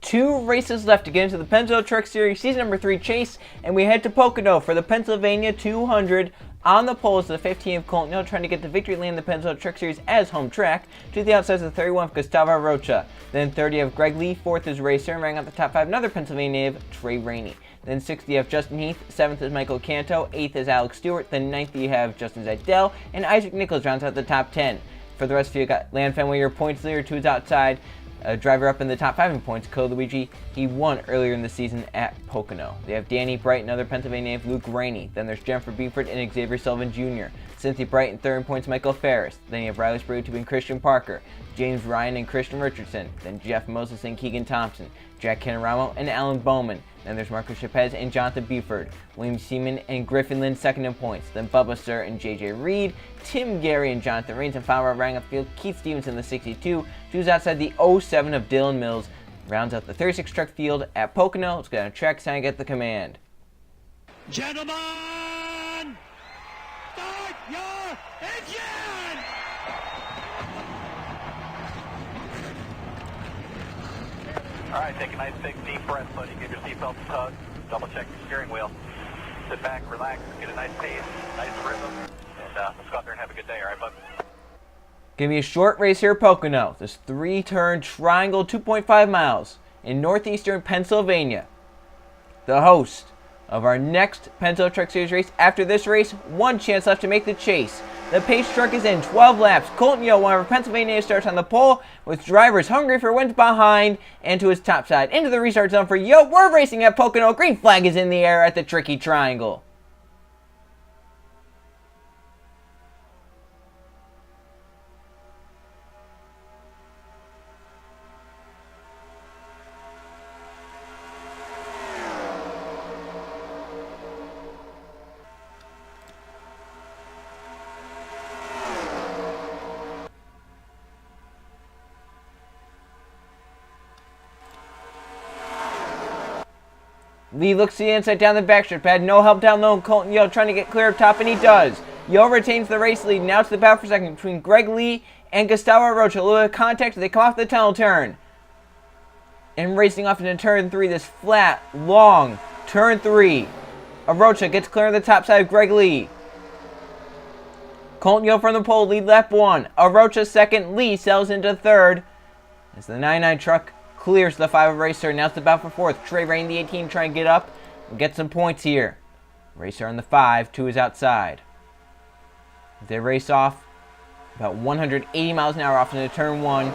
2 races left to get into the Pennzoil Truck Series Season number 3 chase, and we head to Pocono for the Pennsylvania 200. On the pole is the 15th Colton Hill, trying to get the victory lane in the Pennzoil Truck Series as home track. To the outside is the 31th Gustavo Rocha. Then 30th Greg Lee, 4th is Racer, and rounding out the top 5, another Pennsylvania native, Trey Rainey. Then 60th Justin Heath, 7th is Michael Canto, 8th is Alex Stewart, then 9th you have Justin Zidell, and Isaac Nichols rounds out the top 10. For the rest of you, got Land Fenway, your points leader, 2 is outside. Driver up in the top 5 in points, Code Luigi. He won earlier in the season at Pocono. They have Danny Bright, another Pennsylvania native, Luke Rainey. Then there's Jennifer Beeford and Xavier Sullivan Jr. Cynthia Bright in 3rd in points, Michael Ferris. Then you have Riley Sprue and Christian Parker. James Ryan and Christian Richardson. Then Jeff Moses and Keegan Thompson. Jack Canoramo and Alan Bowman. Then there's Marcus Chapez and Jonathan Beeford. William Seaman and Griffin Lynn 2nd in points. Then Bubba Sir and JJ Reed. Tim Gary and Jonathan Rains. And final rounding up the field, Keith Stevenson, the 62. Who's outside the 07 of Dylan Mills. Rounds out the 36 truck field at Pocono. Let's get on track so I get the command. Gentlemen, start your engine! All right, take a nice big deep breath so you give your seatbelt a tug. Double check your steering wheel. Sit back, relax, get a nice pace, nice rhythm, and let's go out there and have a good day, all right, bud? Give me a short race here at Pocono. This 3-turn triangle, 2.5 miles in northeastern Pennsylvania. The host of our next Pennzoil Truck Series race. After this race, 1 chance left to make the chase. The pace truck is in 12 laps. Colton Hill, one of our Pennsylvania starts on the pole, with drivers hungry for wins behind and to his top side. Into the restart zone for Yo. We're racing at Pocono. Green flag is in the air at the tricky triangle. Lee looks to the inside down the backstretch, but had no help down low. Colton Yo trying to get clear up top, and he does. Yo retains the race lead. Now it's the battle for second between Greg Lee and Gustavo Rocha. A little bit of contact as they come off the tunnel turn. And racing off into turn 3, this flat, long turn 3. Rocha gets clear on the top side of Greg Lee. Colton Yo from the pole, lead lap 1. Rocha second, Lee sells into 3rd. As the 99 truck clears the 5 of Racer. Now it's the battle for 4th. Trey Rain, the 18, trying to get up and get some points here. Racer on the 5, 2 is outside. They race off about 180 miles an hour off into turn 1.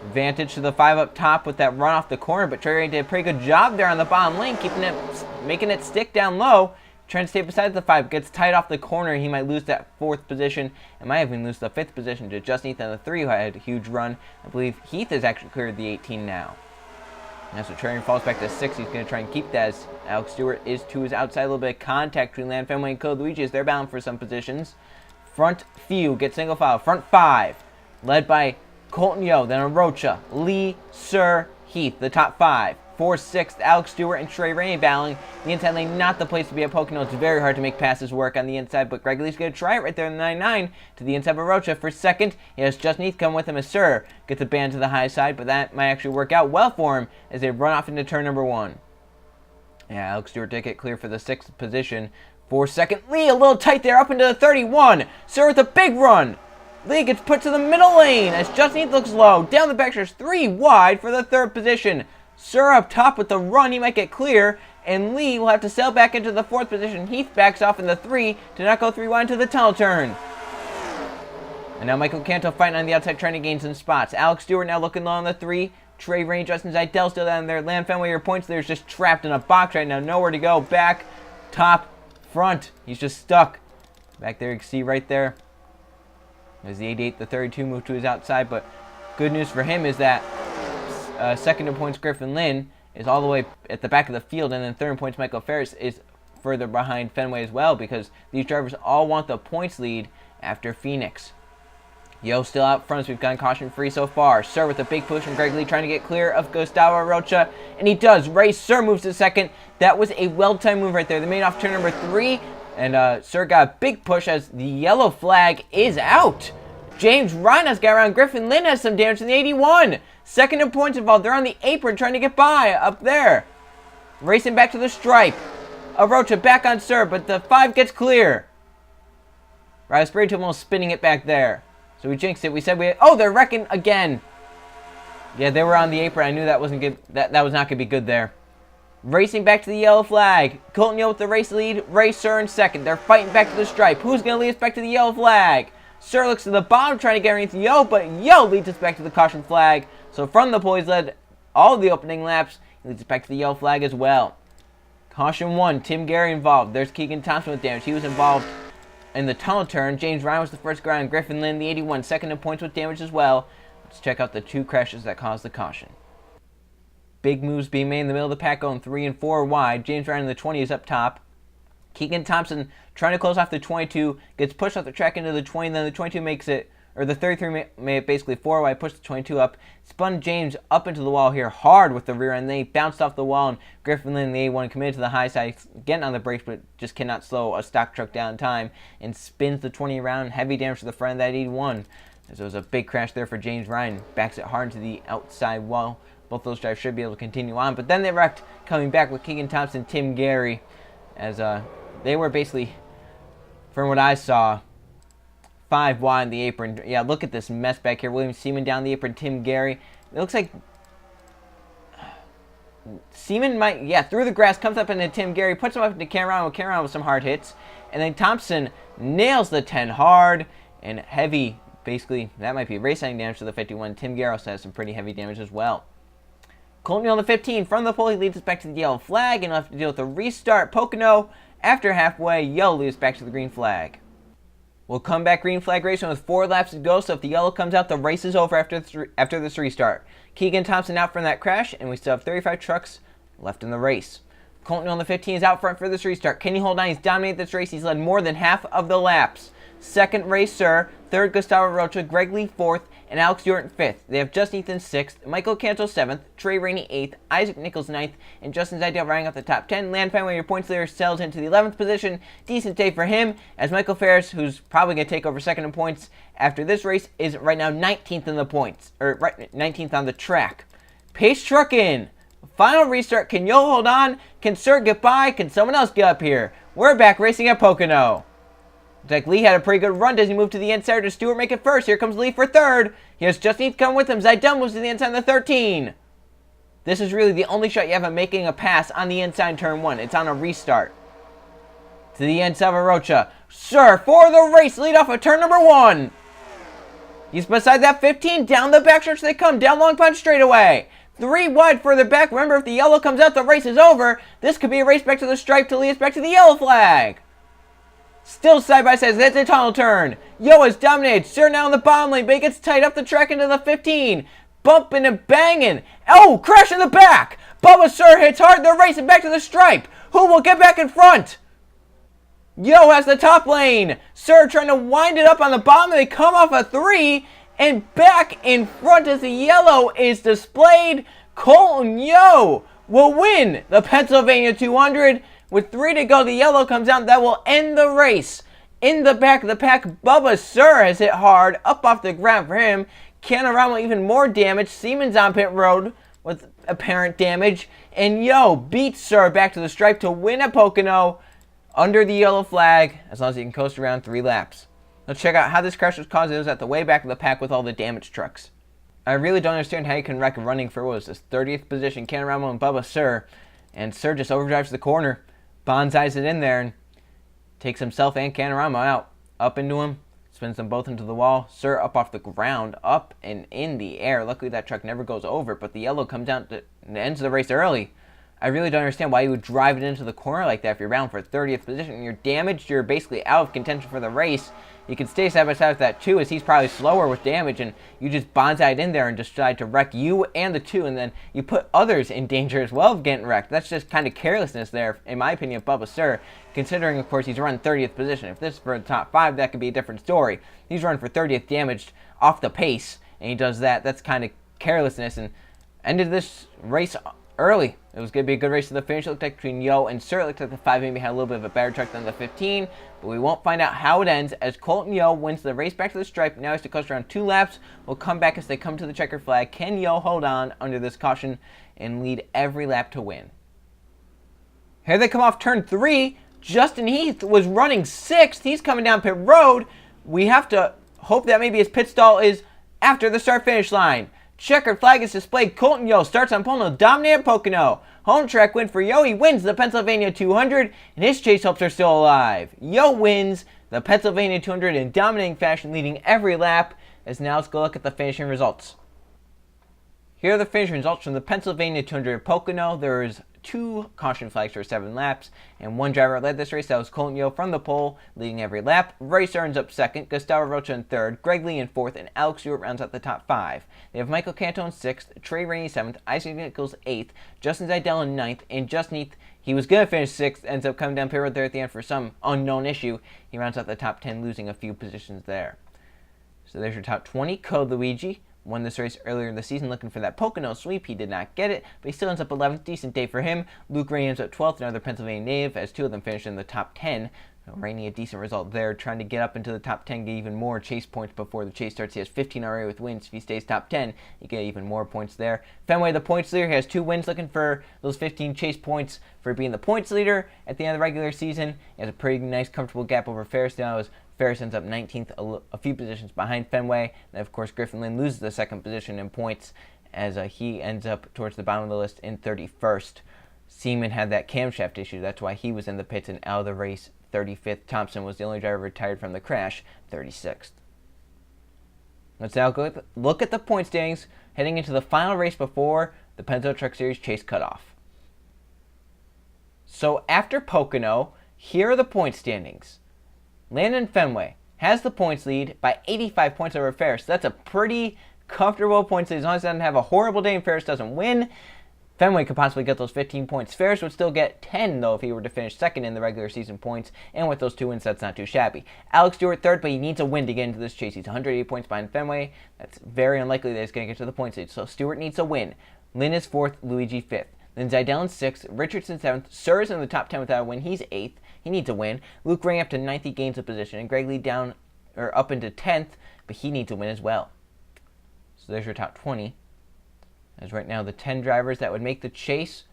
Advantage to the 5 up top with that run off the corner, but Trey Rain did a pretty good job there on the bottom lane, making it stick down low. Trying to stay beside the 5, gets tight off the corner. He might lose that 4th position, and might even lose the 5th position to Justin Heath on the 3, who had a huge run. I believe Heath has actually cleared the 18 now. Now, so Trey falls back to 6. He's going to try and keep that as Alex Stewart is to his outside. A little bit of contact between Land Fenway and Code Luigi as they're bound for some positions. Front few gets single file. Front 5, led by Colton Yo, then Rocha, Lee, Sir, Heath, the top 5. 4th, 6th, Alex Stewart and Trey Rainey battling. The inside lane, not the place to be at Pocono. It's very hard to make passes work on the inside, but Greg Lee's going to try it right there in the 99 to the inside of Rocha. For 2nd, he has Justin Heath come with him as Sir. Gets the band to the high side, but that might actually work out well for him as they run off into turn number 1. Yeah, Alex Stewart did get clear for the 6th position. For 2nd, Lee a little tight there up into the 31. Sir with a big run. Lee gets put to the middle lane as Justin Heath looks low. Down the backstretch, 3 wide for the 3rd position. Sir up top with the run, he might get clear, and Lee will have to sail back into the 4th position. Heath backs off in the 3 to not go 3 wide into the tunnel turn. And now Michael Canto fighting on the outside, trying to gain some spots. Alex Stewart now looking low on the 3. Trey Rain, Justin Zidell still down there. Land Fenway, your points leader's just trapped in a box right now. Nowhere to go. Back, top, front. He's just stuck. Back there, you can see right there. There's the 88, the 32 move to his outside, but good news for him is that 2nd in points, Griffin Lynn, is all the way at the back of the field, and then 3rd in points, Michael Ferris, is further behind Fenway as well, because these drivers all want the points lead after Phoenix. Yo still out front, so we've gone caution-free so far. Sir with a big push from Greg Lee, trying to get clear of Gustavo Rocha, and he does. Ray Sir moves to 2nd. That was a well-timed move right there. They made off turn number 3, and Sir got a big push as the yellow flag is out. James Ryan got around. Griffin Lynn has some damage in the 81. Second in points involved. They're on the apron trying to get by up there. Racing back to the stripe. Arocha back on Sir, but the 5 gets clear. Raspberry almost spinning it back there. So we jinxed it. We said we had, oh, they're wrecking again. Yeah, they were on the apron. I knew that wasn't good. That was not going to be good there. Racing back to the yellow flag. Colton Yo with the race lead. Ray Sir in second. They're fighting back to the stripe. Who's going to lead us back to the yellow flag? Sir looks to the bottom trying to get underneath Yo, but Yo leads us back to the caution flag. So from the pole, he's led all the opening laps. He leads us back to the yellow flag as well. Caution 1, Tim Gary involved. There's Keegan Thompson with damage. He was involved in the tunnel turn. James Ryan was the first guy on. Griffin Lynn, the 81, second in points with damage as well. Let's check out the 2 crashes that caused the caution. Big moves being made in the middle of the pack, going 3 and 4 wide. James Ryan in the 20 is up top. Keegan Thompson trying to close off the 22, gets pushed off the track into the 20, then the 22 makes it, or the 33 made it basically 4 wide, pushed the 22 up, spun James up into the wall here hard with the rear end, then he bounced off the wall, and Griffin Lynn, the 81, committed to the high side, getting on the brakes, but just cannot slow a stock truck down in time, and spins the 20 around, heavy damage to the front of that 81. So it was a big crash there for James Ryan, backs it hard into the outside wall. Both those drivers should be able to continue on, but then they wrecked coming back with Keegan Thompson, Tim Gary, as they were basically, from what I saw, 5 wide on the apron. Yeah, look at this mess back here. William Seaman down the apron, Tim Gary. It looks like Seaman might, yeah, through the grass, comes up into Tim Gary, puts him up into Cameron with some hard hits, and then Thompson nails the 10 hard and heavy. Basically, that might be race-ending damage to the 51. Tim Gary also has some pretty heavy damage as well. Colton on the 15, from the pole, he leads us back to the yellow flag, and we'll have to deal with a restart. Pocono, after halfway, yellow leads back to the green flag. We'll come back green flag racing with 4 laps to go, so if the yellow comes out, the race is over after this restart. Keegan Thompson out from that crash, and we still have 35 trucks left in the race. Colton on the 15 is out front for this restart. Can he hold on? He's dominated this race. He's led more than half of the laps. Second, Ray Sir. Third, Gustavo Rocha. Greg Lee, 4th. And Alex Yorton, 5th. They have Justin Ethan, 6th. Michael Canto, 7th. Trey Rainey, 8th. Isaac Nichols, 9th. And Justin Zidell rounding out the top 10. Land Fenway, your points leader, sells into the 11th position. Decent day for him, as Michael Ferris, who's probably going to take over second in points after this race, is right now 19th in the points. Or right 19th on the track. Pace truck in. Final restart. Can Yo hold on? Can Sir get by? Can someone else get up here? We're back racing at Pocono. Looks like Lee had a pretty good run. Does he move to the inside? Does Stewart make it first? Here comes Lee for third. He has Justin come with him. Zidell moves to the inside of the 13. This is really the only shot you have of making a pass on the inside turn 1. It's on a restart. To the inside of Rocha. Sir, for the race, lead off of turn number 1. He's beside that 15. Down the backstretch they come. Down Long Pond straightaway. 3 wide further back. Remember, if the yellow comes out, the race is over. This could be a race back to the stripe to lead us back to the yellow flag. Still side by side. That's a tunnel turn. Yo is dominated. Sir now in the bottom lane, but he gets tight up the track into the 15. Bumping and banging. Oh, crash in the back. Bubba Sir hits hard. They're racing back to the stripe. Who will get back in front? Yo has the top lane. Sir trying to wind it up on the bottom. They come off a 3. And back in front as the yellow is displayed. Colton Yo will win the Pennsylvania 200. With 3 to go, the yellow comes out. That will end the race. In the back of the pack, Bubba Sir has hit hard. Up off the ground for him. Canorama even more damage. Siemens on pit road with apparent damage. And Yo beats Sir back to the stripe to win at Pocono under the yellow flag, as long as he can coast around 3 laps. Let's check out how this crash was caused. It was at the way back of the pack with all the damaged trucks. I really don't understand how you can wreck running for, what was this, 30th position, Canorama and Bubba Sir. And Sir just overdrives the corner. Bonsais it in there and takes himself and Canorama out. Up into him, spins them both into the wall. Sir up off the ground, up and in the air. Luckily that truck never goes over, but the yellow comes down to the end of the race early. I really don't understand why you would drive it into the corner like that if you're bound for 30th position. You're damaged, you're basically out of contention for the race. You can stay side by side with that 2, as he's probably slower with damage, and you just bonsaied in there and decide to wreck you and the 2, and then you put others in danger as well of getting wrecked. That's just kind of carelessness there, in my opinion, of Bubba Sir, considering, of course, he's run 30th position. If this is for the top 5, that could be a different story. He's run for 30th damaged off the pace, and he does that. That's kind of carelessness, and ended this race, early. It was going to be a good race to the finish. It looked like between Yo and Sir. It looked like the 5 maybe had a little bit of a better truck than the 15, but we won't find out how it ends as Colton Yo wins the race back to the stripe. Now he has to coast around 2 laps. We'll come back as they come to the checker flag. Can Yo hold on under this caution and lead every lap to win? Here they come off turn 3. Justin Heath was running 6th. He's coming down pit road. We have to hope that maybe his pit stall is after the start-finish line. Checkered flag is displayed. Colton Yo starts on pole to dominate Pocono. Home track win for Yo. He wins the Pennsylvania 200, and his chase hopes are still alive. Yo wins the Pennsylvania 200 in dominating fashion, leading every lap. As now let's go look at the finishing results. Here are the finishing results from the Pennsylvania 200 at Pocono. There is 2 caution flags for 7 laps, and 1 driver led this race. That was Colton Yo from the pole, leading every lap. Race ends up 2nd, Gustavo Rocha in 3rd, Greg Lee in 4th, and Alex Stewart rounds out the top 5. They have Michael Canto in 6th, Trey Rainey 7th, Isaac Nichols 8th, Justin Zidell in 9th, and Justin Heath, he was going to finish 6th, ends up coming down pit road there at the end for some unknown issue. He rounds out the top 10, losing a few positions there. So there's your top 20. Code Luigi won this race earlier in the season looking for that Pocono sweep. He did not get it, but he still ends up 11th. Decent day for him. Luke Rainey ends up 12th, another Pennsylvania native, as 2 of them finished in the top 10. Rainey, a decent result there, trying to get up into the top 10, get even more chase points before the chase starts. He has 15 already with wins. If he stays top 10, you get even more points there. Fenway, the points leader, he has 2 wins, looking for those 15 chase points for being the points leader at the end of the regular season. He has a pretty nice, comfortable gap over Ferris now, as Ferris ends up 19th, a few positions behind Fenway. And of course, Griffin Lynn loses the 2nd position in points, as he ends up towards the bottom of the list in 31st. Seaman had that camshaft issue. That's why he was in the pits and out of the race 35th. Thompson was the only driver retired from the crash, 36th. Let's now go look at the point standings heading into the final race before the Pennzoil Truck Series chase cutoff. So after Pocono, here are the point standings. Landon Fenway has the points lead by 85 points over Ferris. So that's a pretty comfortable points lead. As long as he doesn't have a horrible day and Ferris doesn't win, Fenway could possibly get those 15 points. Ferris would still get 10, though, if he were to finish 2nd in the regular season points. And with those 2 wins, that's not too shabby. Alex Stewart 3rd, but he needs a win to get into this chase. He's 180 points behind Fenway. That's very unlikely that he's going to get to the points lead. So Stewart needs a win. Lynn is 4th, Luigi 5th. Then Zidell in 6th, Richardson 7th, Sir is in the top 10 without a win. He's 8th. He needs a win. Luke Rainey up to 9th, he gains a position. And Greg Lee down, or up into 10th, but he needs a win as well. So there's your top 20. As right now, the 10 drivers that would make the chase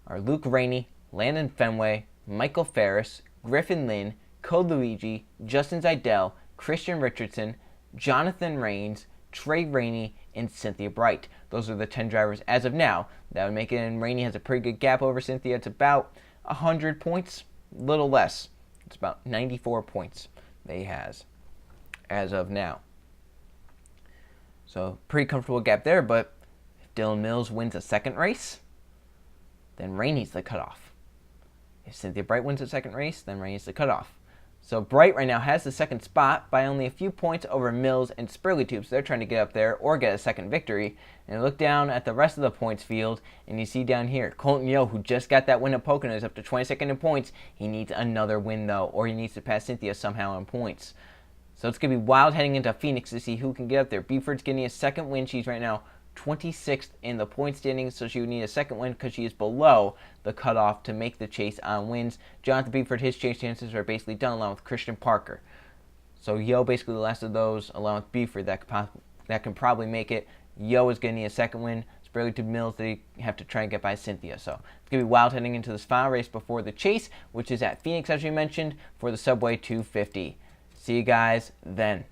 are Luke Rainey, Landon Fenway, Michael Ferris, Griffin Lynn, Code Luigi, Justin Zidell, Christian Richardson, Jonathan Rains, Trey Rainey, and Cynthia Bright. Those are the 10 drivers as of now that would make it, and Rainey has a pretty good gap over Cynthia. It's about 100 points, a little less. It's about 94 points that he has as of now. So pretty comfortable gap there, but if Dylan Mills wins a 2nd race, then Rainey's the cutoff. If Cynthia Bright wins a 2nd race, then Rainey's the cutoff. So Bright right now has the 2nd spot by only a few points over Mills and Spurley Tubes. They're trying to get up there or get a 2nd victory. And look down at the rest of the points field, and you see down here, Colton Yo, who just got that win at Pocono, is up to 22nd in points. He needs another win, though, or he needs to pass Cynthia somehow in points. So it's going to be wild heading into Phoenix to see who can get up there. Beeford's getting a 2nd win. She's right now 26th in the point standings, so she would need a 2nd win because she is below the cutoff to make the chase on wins. Jonathan Beeford, his chase chances are basically done, along with Christian Parker. So Yo, basically the last of those, along with Beeford, that can probably make it. Yo is going to need a 2nd win. Spurley to Mills, they have to try and get by Cynthia. So it's going to be wild heading into this final race before the chase, which is at Phoenix, as we mentioned, for the Subway 250. See you guys then.